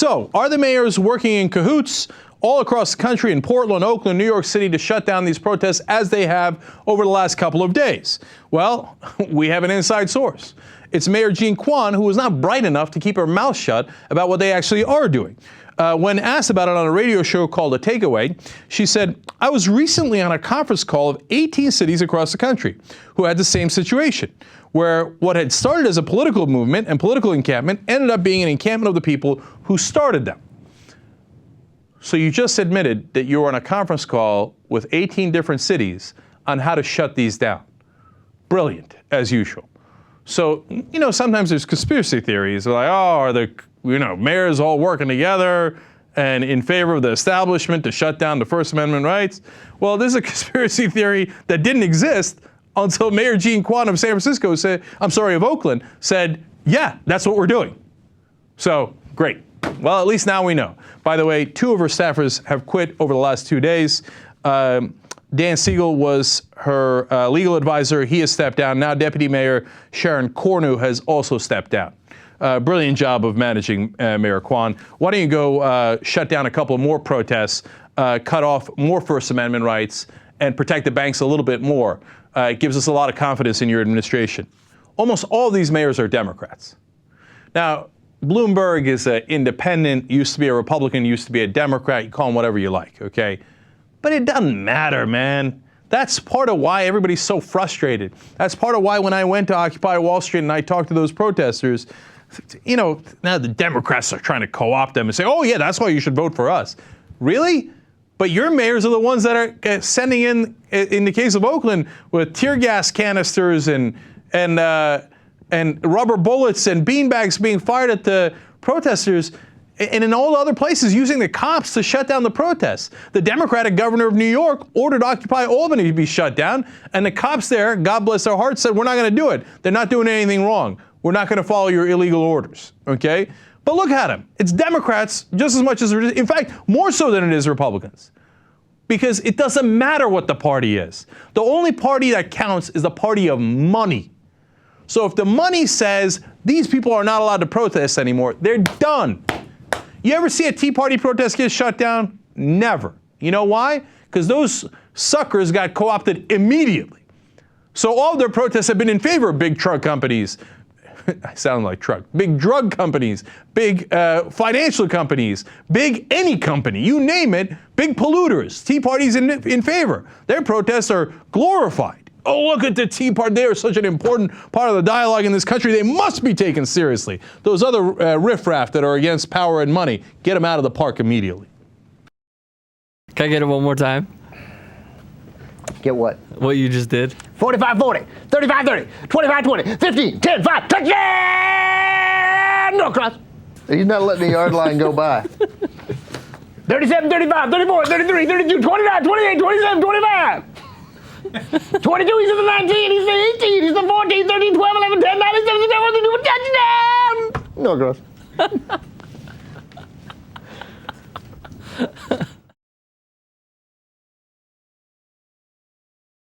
So, are the mayors working in cahoots all across the country in Portland, Oakland, New York City to shut down these protests as they have over the last couple of days? Well, we have an inside source. It's Mayor Jean Quan, who was not bright enough to keep her mouth shut about what they actually are doing. When asked about it on a radio show called A Takeaway, she said, "I was recently on a conference call of 18 cities across the country who had the same situation, where what had started as a political movement and political encampment ended up being an encampment of the people who started them." So you just admitted that you were on a conference call with 18 different cities on how to shut these down. Brilliant, as usual. So, sometimes there's conspiracy theories like, are the mayors all working together and in favor of the establishment to shut down the First Amendment rights? Well, this is a conspiracy theory that didn't exist until Mayor Jean Quan of San Francisco of Oakland said, yeah, that's what we're doing. So, great. Well, at least now we know. By the way, 2 of her staffers have quit over the last 2 days. Dan Siegel was her legal advisor. He has stepped down. Now Deputy Mayor Sharon Cornu has also stepped down. Brilliant job of managing Mayor Quan. Why don't you go shut down a couple more protests, cut off more First Amendment rights, and protect the banks a little bit more. It gives us a lot of confidence in your administration. Almost all of these mayors are Democrats. Now, Bloomberg is an independent, used to be a Republican, used to be a Democrat. You call him whatever you like, okay? But it doesn't matter, man. That's part of why everybody's so frustrated. That's part of why when I went to Occupy Wall Street and I talked to those protesters, now the Democrats are trying to co-opt them and say, oh yeah, that's why you should vote for us. Really? But your mayors are the ones that are sending in the case of Oakland, with tear gas canisters and rubber bullets and beanbags being fired at the protesters, and in all the other places using the cops to shut down the protests. The Democratic governor of New York ordered Occupy Albany to be shut down, and the cops there, God bless their hearts, said, we're not going to do it. They're not doing anything wrong. We're not going to follow your illegal orders, okay? But look at them. It's Democrats just as much as, in fact, more so than it is Republicans. Because it doesn't matter what the party is. The only party that counts is the party of money. So if the money says these people are not allowed to protest anymore, they're done. You ever see a Tea Party protest get shut down? Never. You know why? Because those suckers got co-opted immediately. So all of their protests have been in favor of big truck companies. I sound like truck. Big drug companies, big financial companies, big any company, you name it, big polluters. Tea Party's in favor. Their protests are glorified. Oh, look at the Tea Party. They are such an important part of the dialogue in this country. They must be taken seriously. Those other riffraff that are against power and money, get them out of the park immediately. Can I get it one more time? Get what? What you just did? 45-40, 35-30, 25-20, 15, 10, 5, touchdown! No cross. He's not letting the yard line go by. 37, 35, 34, 33, 32, 29, 28, 27, 25. 22, he's in the 19, he's the 18, he's the 14, 13, 12, 11, 10, 9, 7, 6, 7, 8, touchdown! No cross.